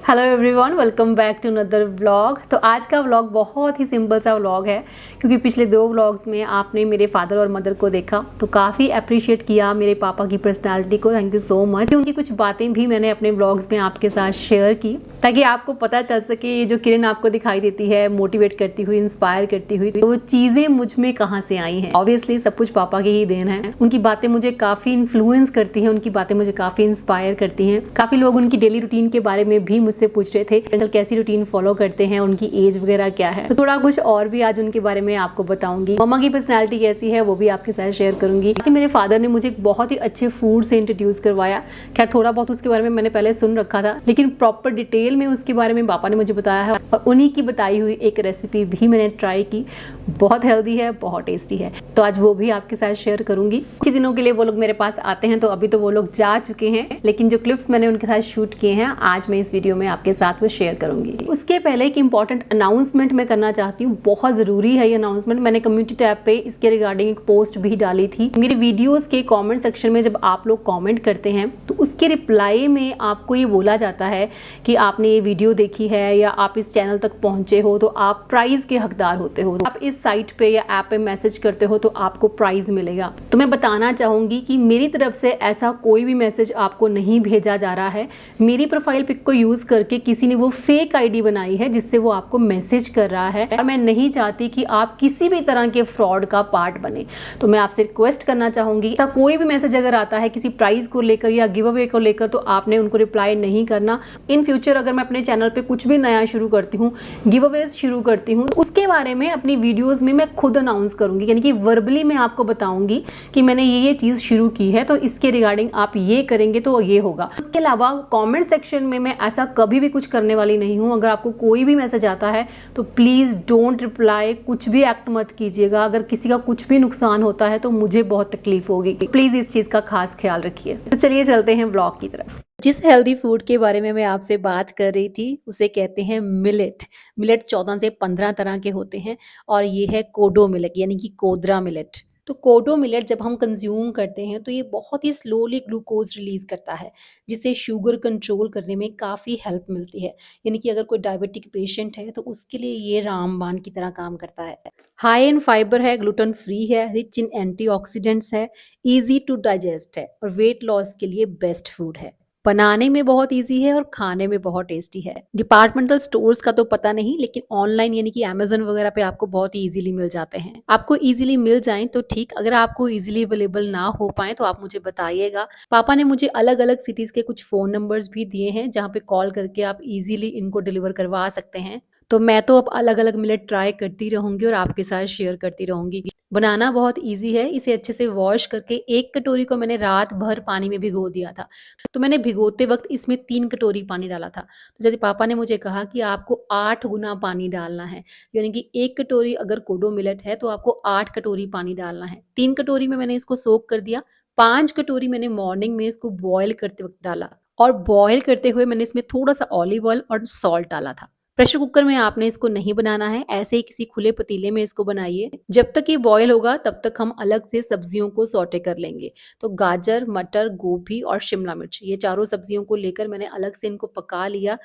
Hello everyone, welcome back to another vlog. तो आज का व्लॉग बहुत ही सिंपल सा व्लॉग है, क्योंकि पिछले 2 व्लॉग्स में आपने मेरे फादर और मदर को देखा तो काफ़ी अप्रिशिएट किया मेरे पापा की पर्सनालिटी को। Thank you so much. उनकी कुछ बातें भी मैंने अपने व्लॉग्स में आपके साथ शेयर की, ताकि आपको पता चल सके ये जो किरण आपको दिखाई देती है मोटिवेट करती हुई, इंस्पायर करती हुई, तो वो चीज़ें मुझ में कहाँ से आई हैं। ऑब्वियसली सब कुछ पापा की ही देन है। उनकी बातें मुझे काफ़ी इन्फ्लुएंस करती हैं, उनकी बातें मुझे काफ़ी इंस्पायर करती हैं। काफ़ी लोग उनकी डेली रूटीन के बारे में भी मुझसे पूछ रहे थे अंकल कैसी रूटीन फॉलो करते हैं, उनकी एज वगैरह क्या है। तो थोड़ा कुछ और भी आज उनके बारे में आपको बताऊंगी। मम्मा की पर्सनालिटी कैसी है वो भी आपके साथ शेयर करूंगी। कि मेरे फादर ने मुझे बहुत ही अच्छे फूड से इंट्रोड्यूस करवाया। खैर थोड़ा बहुत उसके बारे में मैंने पहले सुन रखा था, लेकिन प्रॉपर डिटेल में उसके बारे में पापा ने मुझे बताया है, और उन्हीं की बताई हुई एक रेसिपी भी मैंने ट्राई की। बहुत हेल्दी है, बहुत टेस्टी है, तो आज वो भी आपके साथ शेयर करूंगी। कुछ दिनों के लिए वो लोग मेरे पास आते हैं, तो अभी तो वो लोग जा चुके हैं, लेकिन जो क्लिप्स मैंने उनके साथ शूट किए हैं आज मैं इस वीडियो में आपके साथ वो शेयर करूंगी। उसके पहले एक इंपॉर्टेंट अनाउंसमेंट मैं करना चाहती हूँ, बहुत जरूरी है ये अनाउंसमेंट। मैंने कम्युनिटी टैब पे इसके रिगार्डिंग एक पोस्ट भी डाली थी। मेरे वीडियोस के कमेंट सेक्शन में जब आप लोग कमेंट करते हैं तो उसके रिप्लाई में आपको ये बोला जाता है कि आपने ये वीडियो देखी है या आप इस चैनल तक पहुंचे हो तो आप प्राइज के हकदार होते हो। आप इस साइट पे या ऐप पे मैसेज करते हो तो आपको प्राइज मिलेगा। तो मैं बताना चाहूंगी कि मेरी तरफ से ऐसा कोई भी मैसेज आपको नहीं भेजा जा रहा है। मेरी प्रोफाइल पिक को यूज करके किसी ने वो फेक आईडी बनाई है जिससे वो आपको मैसेज कर रहा है, और मैं नहीं चाहती कि आप किसी भी तरह के फ्रॉड का पार्ट बने। तो मैं आपसे रिक्वेस्ट करना चाहूंगी, ऐसा कोई भी मैसेज अगर आता है किसी प्राइज को लेकर या गिव अवे को लेकर, तो आपने उनको रिप्लाई नहीं करना। इन फ्यूचर अगर मैं अपने चैनल पे कुछ भी नया शुरू करती हूँ, गिव अवेज शुरू करती हूँ, तो उसके बारे में अपनी वीडियोस में मैं खुद अनाउंस करूंगी, यानी कि वर्बली मैं आपको बताऊंगी कि मैंने ये चीज शुरू की है, तो इसके रिगार्डिंग आप ये करेंगे तो ये होगा। उसके अलावा कमेंट सेक्शन में मैं ऐसा कभी भी कुछ करने वाली नहीं हूँ। अगर आपको कोई भी मैसेज आता है तो प्लीज डोंट रिप्लाई, कुछ भी एक्ट मत कीजिएगा। अगर किसी का कुछ भी नुकसान होता है तो मुझे बहुत तकलीफ होगी। प्लीज इस चीज का खास ख्याल रखिए। तो चलिए चलते हैं ब्लॉग की तरफ। जिस हेल्दी फूड के बारे में मैं आपसे बात कर रही थी उसे कहते हैं मिलेट। मिलेट 14 से 15 तरह के होते हैं, और ये है कोडो मिलेट, यानी कि कोदरा मिलेट। तो कोडो मिलेट जब हम कंज्यूम करते हैं तो ये बहुत ही स्लोली ग्लूकोज रिलीज करता है, जिससे शुगर कंट्रोल करने में काफ़ी हेल्प मिलती है। यानी कि अगर कोई डायबिटिक पेशेंट है तो उसके लिए ये रामबाण की तरह काम करता है। हाई इन फाइबर है, ग्लूटेन फ्री है, रिच इन एंटीऑक्सीडेंट्स है, इजी टू डाइजेस्ट है, और वेट लॉस के लिए बेस्ट फूड है। बनाने में बहुत इजी है और खाने में बहुत टेस्टी है। डिपार्टमेंटल स्टोर्स का तो पता नहीं, लेकिन ऑनलाइन यानी कि अमेजन वगैरह पे आपको बहुत ही इजीली मिल जाते हैं। आपको इजीली मिल जाएं तो ठीक, अगर आपको इजीली अवेलेबल ना हो पाए तो आप मुझे बताइएगा। पापा ने मुझे अलग अलग सिटीज के कुछ फोन नंबर्स भी दिए हैं जहाँ पे कॉल करके आप इजीली इनको डिलीवर करवा सकते हैं। तो मैं तो अब अलग अलग मिलेट ट्राई करती रहूंगी और आपके साथ शेयर करती रहूंगी। बनाना बहुत इजी है। इसे अच्छे से वॉश करके 1 कटोरी को मैंने रात भर पानी में भिगो दिया था। तो मैंने भिगोते वक्त इसमें 3 कटोरी पानी डाला था। तो जैसे पापा ने मुझे कहा कि आपको 8 गुना पानी डालना है, यानी कि 1 कटोरी अगर कोडो मिलेट है तो आपको 8 कटोरी पानी डालना है। 3 कटोरी में मैंने इसको सोक कर दिया। 5 कटोरी मैंने मॉर्निंग में इसको बॉयल करते वक्त डाला, और बॉयल करते हुए मैंने इसमें थोड़ा सा ऑलिव ऑयल और सॉल्ट डाला था। प्रेशर कुकर में आपने इसको नहीं बनाना है, ऐसे ही किसी खुले पतीले में इसको बनाइए। जब तक ये बॉयल होगा तब तक हम अलग से सब्जियों को सौटे कर लेंगे। तो गाजर, मटर, गोभी और शिमला मिर्च, ये चारों सब्जियों को लेकर मैंने अलग से इनको पका लिया।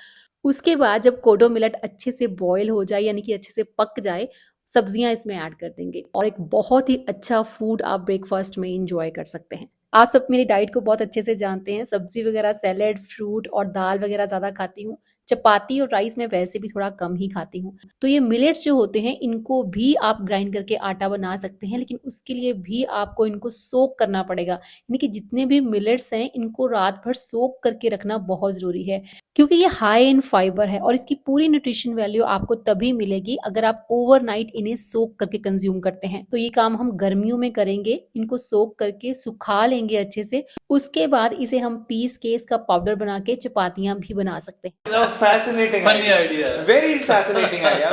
उसके बाद जब कोडो मिलेट अच्छे से बॉयल हो जाए, यानी कि अच्छे से पक जाए, सब्जियां इसमें ऐड कर देंगे, और एक बहुत ही अच्छा फूड आप ब्रेकफास्ट में इंजॉय कर सकते हैं। आप सब मेरी डाइट को बहुत अच्छे से जानते हैं। सब्जी वगैरह, सैलेड, फ्रूट और दाल वगैरह ज्यादा खाती हूँ। चपाती और राइस में वैसे भी थोड़ा कम ही खाती हूँ। तो ये मिलेट्स जो होते हैं इनको भी आप ग्राइंड करके आटा बना सकते हैं, लेकिन उसके लिए भी आपको इनको सोक करना पड़ेगा। यानी कि जितने भी मिलेट्स हैं इनको रात भर सोक करके रखना बहुत जरूरी है, क्योंकि ये हाई इन फाइबर है, और इसकी पूरी न्यूट्रिशन वैल्यू आपको तभी मिलेगी अगर आप ओवरनाइट इन्हें सोक करके कंज्यूम करते हैं। तो ये काम हम गर्मियों में करेंगे, इनको सोक करके सुखा लेंगे अच्छे से। उसके बाद इसे हम पीस के इसका पाउडर बना के चपातियां भी बना सकते हैं। Fascinating idea. Very fascinating idea.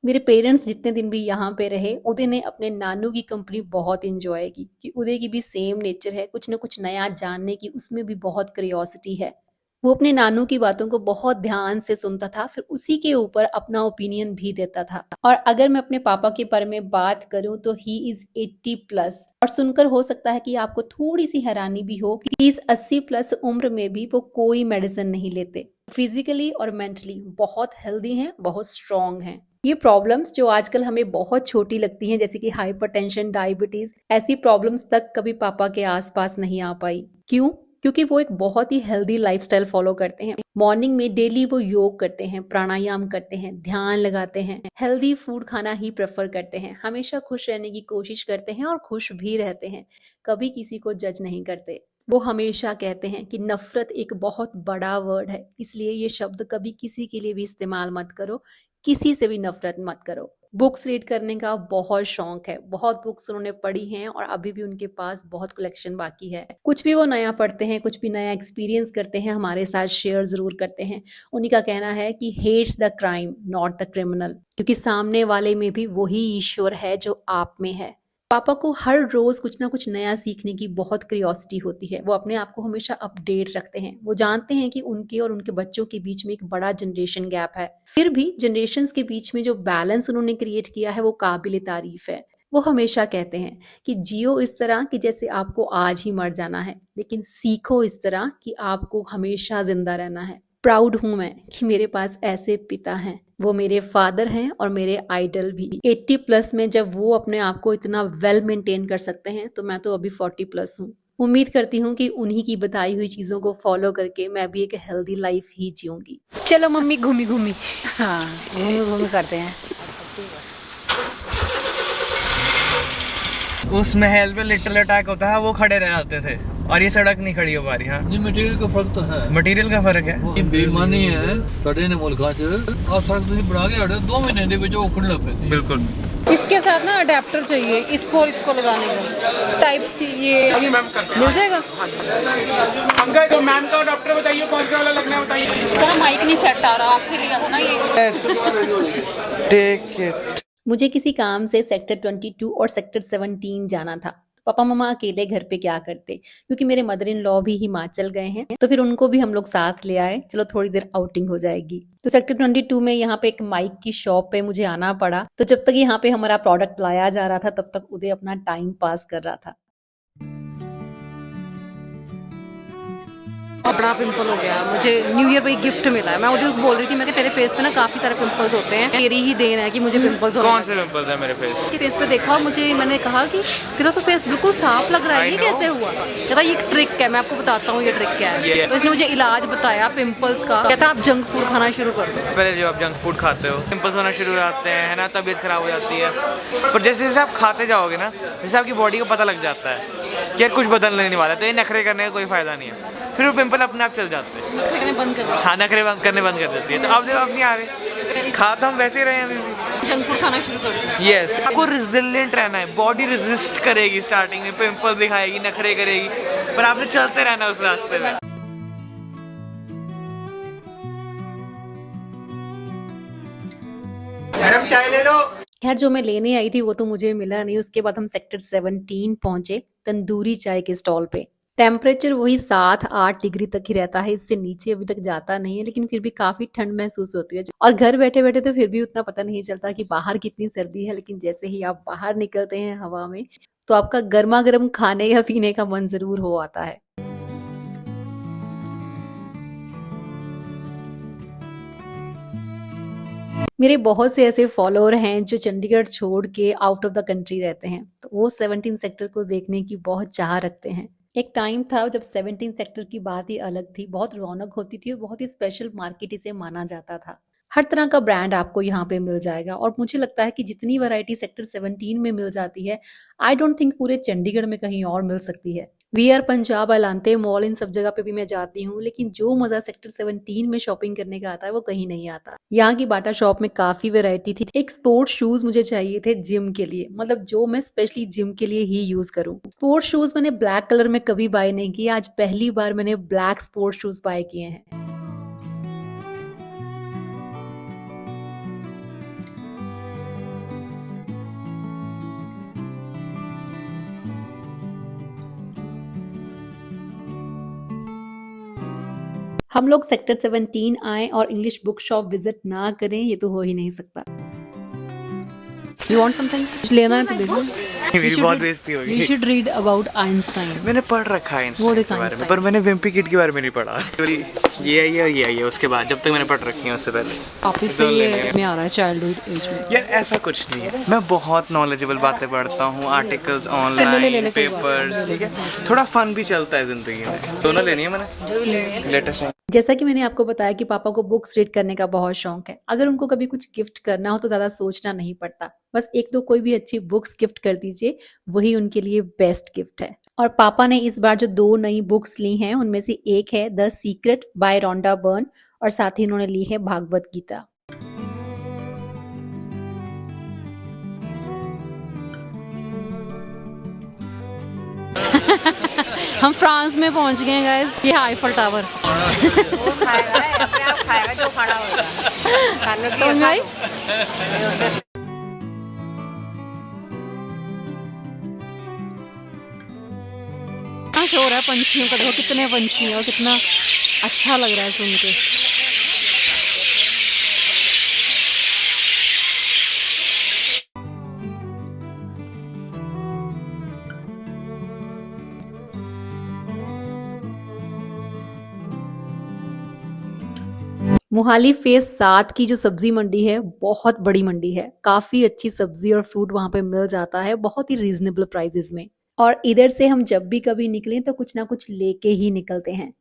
मेरे पेरेंट्स जितने दिन भी यहाँ पे रहे, उदय ने अपने नानू की कंपनी बहुत इंजॉय की, कि उदय की भी सेम नेचर है, कुछ ना कुछ नया जानने की उसमें भी बहुत क्यूरियोसिटी है। वो अपने नानू की बातों को बहुत ध्यान से सुनता था, फिर उसी के ऊपर अपना ओपिनियन भी देता था। और अगर मैं अपने पापा के बारे में बात करूं तो ही इज 80 प्लस, और सुनकर हो सकता है कि आपको थोड़ी सी हैरानी भी हो कि इस 80 प्लस उम्र में भी वो कोई मेडिसिन नहीं लेते। फिजिकली और मेंटली बहुत हेल्दी हैं, बहुत स्ट्रांग हैं। ये प्रॉब्लम्स जो आजकल हमें बहुत छोटी लगती हैं, जैसे कि हाइपरटेंशन, डायबिटीज, ऐसी प्रॉब्लम्स तक कभी पापा के आसपास नहीं आ पाई। क्यों? क्योंकि वो एक बहुत ही हेल्दी लाइफस्टाइल फॉलो करते हैं। मॉर्निंग में डेली वो योग करते हैं, प्राणायाम करते हैं, ध्यान लगाते हैं, हेल्दी फूड खाना ही प्रेफर करते हैं, हमेशा खुश रहने की कोशिश करते हैं और खुश भी रहते हैं, कभी किसी को जज नहीं करते। वो हमेशा कहते हैं कि नफरत एक बहुत बड़ा वर्ड है, इसलिए ये शब्द कभी किसी के लिए भी इस्तेमाल मत करो, किसी से भी नफरत मत करो। बुक्स रीड करने का बहुत शौक है, बहुत बुक्स उन्होंने पढ़ी हैं और अभी भी उनके पास बहुत कलेक्शन बाकी है। कुछ भी वो नया पढ़ते हैं, कुछ भी नया एक्सपीरियंस करते हैं, हमारे साथ शेयर जरूर करते हैं। उन्हीं का कहना है कि hates the crime not the criminal, क्योंकि सामने वाले में भी वही ईश्वर है जो आप में है। पापा को हर रोज कुछ ना कुछ नया सीखने की बहुत क्यूरियोसिटी होती है। वो अपने आप को हमेशा अपडेट रखते हैं। वो जानते हैं कि उनके और उनके बच्चों के बीच में एक बड़ा जनरेशन गैप है, फिर भी जनरेशन्स के बीच में जो बैलेंस उन्होंने क्रिएट किया है वो काबिल तारीफ है। वो हमेशा कहते हैं कि जियो इस तरह कि जैसे आपको आज ही मर जाना है, लेकिन सीखो इस तरह कि आपको हमेशा जिंदा रहना है। प्राउड हूं मैं कि मेरे पास ऐसे पिता हैं। वो मेरे फादर हैं और मेरे आइडल भी। 80 प्लस में जब वो अपने आप को इतना वेल मेंटेन कर सकते हैं, तो मैं तो अभी 40 प्लस हूँ। उम्मीद करती हूँ कि उन्हीं की बताई हुई चीजों को फॉलो करके मैं भी एक हेल्दी लाइफ ही जीऊंगी। चलो मम्मी घूमी घूमी। हाँ, घूमी घूमी करते हैं। उस महल पे लिटिल अटैक होता है, वो खड़े रह जाते थे और ये सड़क नहीं खड़ी हो पा रही। हाँ, नहीं, मटेरियल का फर्क तो है। मटेरियल का फर्क है। ये बेईमानी है साडे ने मुल्कां च। आ सड़क तुसीं बढ़ा के हटे 2 महीने दे विच ओखड़ लग पैंदी। बिल्कुल। इसके साथ ना अडेप्टर चाहिए, इसको और इसको लगाने का टाइप सी। ये मिल जाएगा? अंकल जो मैम का अडेप्टर बताइए, कौन सा वाला लगना है बताइए। इसका ना माइक नहीं सेट आ रहा, आपसे लिया था ना ये। Take it. मुझे किसी काम से सेक्टर 22 और सेक्टर 17 जाना था। पापा मम्मा अकेले घर पे क्या करते, क्योंकि मेरे मदर इन लॉ भी हिमाचल गए हैं, तो फिर उनको भी हम लोग साथ ले आए। चलो थोड़ी देर आउटिंग हो जाएगी। तो सेक्टर 22 में यहाँ पे एक माइक की शॉप पे मुझे आना पड़ा। तो जब तक यहाँ पे हमारा प्रोडक्ट लाया जा रहा था, तब तक उदय अपना टाइम पास कर रहा था। बड़ा पिंपल हो गया मुझे, न्यू ईयर पे गिफ्ट मिला है। मैं उधर बोल रही थी, मैं कि तेरे फेस पे ना काफी सारे पिंपल्स होते हैं, तेरी ही देन है कि मुझे पिंपल्स हो। कौन से पिंपल्स है मेरे फेस? के फेस पे देखा और मैंने कहा कि तेरा तो फेस बिल्कुल साफ लग रहा है, ये कैसे हुआ? कहता ये ट्रिक है, मैं आपको बताता हूँ ये ट्रिक क्या है। तो इसने मुझे इलाज बताया पिंपल्स का। कहता आप जंक फूड खाना शुरू कर दो। पहले जो आप जंक फूड खाते हो, पिंपल्स होना शुरू हो जाते हैं, है ना, तबीयत खराब हो जाती है। पर जैसे जैसे आप खाते जाओगे ना, जैसे आपकी बॉडी को पता लग जाता है कि यार कुछ बदलने नहीं वाला, तो ये नखरे करने का कोई फायदा नहीं है। फिर वो पिंपल अपने आप चल जाते हैं। नखरे बंद कर दो। हाँ, नखरे करने बंद कर देती है। तो अब जब आप नहीं आ रहे, खा तो हम वैसे ही रहे हैं अभी भी। जंक फूड खाना शुरू कर दो। यस, आपको रेजिलिएंट रहना है। बॉडी रेजिस्ट करेगी, स्टार्टिंग में पिंपल दिखाएगी, नखरे करेगी, पर आपने चलते रहना उस रास्ते में। मैडम चाय ले लो। खैर जो मैं लेने आई थी वो तो मुझे मिला नहीं। उसके बाद हम सेक्टर 17 पहुंचे, तंदूरी चाय के स्टॉल पे। टेम्परेचर वही 7-8 डिग्री तक ही रहता है, इससे नीचे अभी तक जाता नहीं है, लेकिन फिर भी काफी ठंड महसूस होती है। और घर बैठे बैठे तो फिर भी उतना पता नहीं चलता कि बाहर कितनी सर्दी है, लेकिन जैसे ही आप बाहर निकलते हैं हवा में, तो आपका गर्मा गर्म खाने या पीने का मन जरूर हो आता है। मेरे बहुत से ऐसे फॉलोअर हैं जो चंडीगढ़ छोड़ के आउट ऑफ द कंट्री रहते हैं, तो वो 17 सेक्टर को देखने की बहुत चाह रखते हैं। एक टाइम था जब 17 सेक्टर की बात ही अलग थी, बहुत रौनक होती थी और बहुत ही स्पेशल मार्केट इसे माना जाता था। हर तरह का ब्रांड आपको यहाँ पे मिल जाएगा और मुझे लगता है कि जितनी वैरायटी सेक्टर 17 में मिल जाती है, आई डोंट थिंक पूरे चंडीगढ़ में कहीं और मिल सकती है। वीआर पंजाब, एलांटे मॉल, इन सब जगह पे भी मैं जाती हूँ, लेकिन जो मजा सेक्टर 17 में शॉपिंग करने का आता है वो कहीं नहीं आता। यहाँ की बाटा शॉप में काफी वैरायटी थी। एक स्पोर्ट्स शूज मुझे चाहिए थे जिम के लिए, मतलब जो मैं स्पेशली जिम के लिए ही यूज करूँ। स्पोर्ट्स शूज मैंने ब्लैक कलर में कभी बाय नहीं किया, आज पहली बार मैंने ब्लैक स्पोर्ट्स शूज बाय किए हैं। हम लोग सेक्टर 17 आए और इंग्लिश बुक शॉप विजिट ना करें, ये तो हो ही नहीं सकता। You want something? कुछ लेना है तो दे दो। मेरी बहुत बेइज्जती होगी। You should read about Einstein. मैंने पढ़ रखा है What Einstein is के बारे में, Einstein? पर मैंने विम्पी किड के बारे में नहीं पढ़ा। ये आई है और ये आई है उसके बाद, जब तक मैंने पढ़ रखी है उससे पहले। वापिस से ये में आ रहा है चाइल्डहुड एज में। यार ऐसा कुछ नहीं है, मैं बहुत नॉलेजेबल बातें पढ़ता हूँ, आर्टिकल्स ले ऑनलाइन, कोई बात पेपर्स, ठीक है, थोड़ा फन भी चलता है ज़िंदगी में। दोनों लेनी है मैंने, लेटेस्ट। जैसा कि मैंने आपको बताया कि पापा को बुक्स रीड करने का बहुत शौक है। अगर उनको कभी कुछ गिफ्ट करना हो तो ज़्यादा सोचना नहीं पड़ता, बस एक दो कोई भी अच्छी बुक्स गिफ्ट कर दीजिए, वही उनके लिए बेस्ट गिफ्ट है। और पापा ने इस बार जो 2 नई बुक्स ली हैं उनमें से एक है the secret by Rhonda Byrne और साथ ही उन्होंने ली है भागवत गीता। हम फ्रांस में पहुंच गए हैं गाइस, ये आईफल टावर। वो खाएगा है, अपने आप खाएगा जो खड़ा होगा। खाने की समझ आई? क्या हो रहा है पंछियों का, देखो कितने पंछी हैं और कितना अच्छा लग रहा है सुन के। मोहाली फेज 7 की जो सब्जी मंडी है बहुत बड़ी मंडी है, काफी अच्छी सब्जी और फ्रूट वहां पे मिल जाता है बहुत ही रीजनेबल प्राइसेस में। और इधर से हम जब भी कभी निकलें तो कुछ ना कुछ लेके ही निकलते हैं।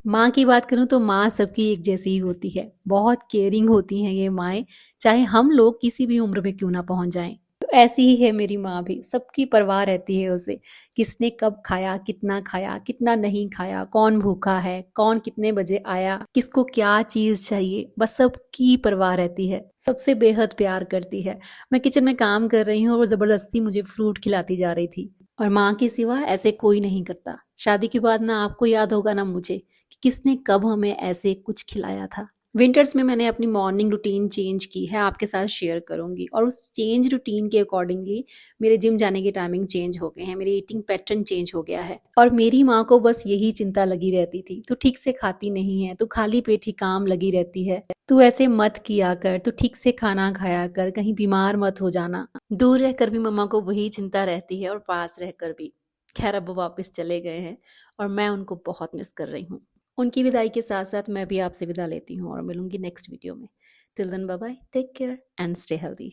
माँ की बात करूं तो माँ सबकी एक जैसी ही होती है, बहुत केयरिंग होती हैं ये माएँ, चाहे हम लोग किसी भी उम्र में क्यों ना पहुंच जाएं। तो ऐसी ही है मेरी माँ भी, सबकी परवाह रहती है उसे, किसने कब खाया, कितना नहीं खाया, कौन भूखा है, कौन कितने बजे आया, किसको क्या चीज चाहिए, बस सबकी परवाह रहती है, सबसे बेहद प्यार करती है। मैं किचन में काम कर रही हूँ और वो जबरदस्ती मुझे फ्रूट खिलाती जा रही थी, और माँ के सिवा ऐसे कोई नहीं करता। शादी के बाद ना आपको याद होगा ना मुझे कि किसने कब हमें ऐसे कुछ खिलाया था। विंटर्स में मैंने अपनी मॉर्निंग रूटीन चेंज की है, आपके साथ शेयर करूंगी, और उस चेंज रूटीन के अकॉर्डिंगली मेरे जिम जाने के टाइमिंग चेंज हो गए हैं, मेरी ईटिंग पैटर्न चेंज हो गया है। और मेरी माँ को बस यही चिंता लगी रहती थी, तू ठीक से खाती नहीं है, तू खाली पेट ही काम लगी रहती है, तू ऐसे मत किया कर, तू ठीक से खाना खाया कर, कहीं बीमार मत हो जाना। दूर रहकर भी मम्मा को वही चिंता रहती है और पास रहकर भी। खैर अब वो वापस चले गए हैं और मैं उनको बहुत मिस कर रही हूँ। उनकी विदाई के साथ साथ मैं भी आपसे विदा लेती हूँ और मिलूंगी नेक्स्ट वीडियो में। Till then bye bye, take care and stay healthy.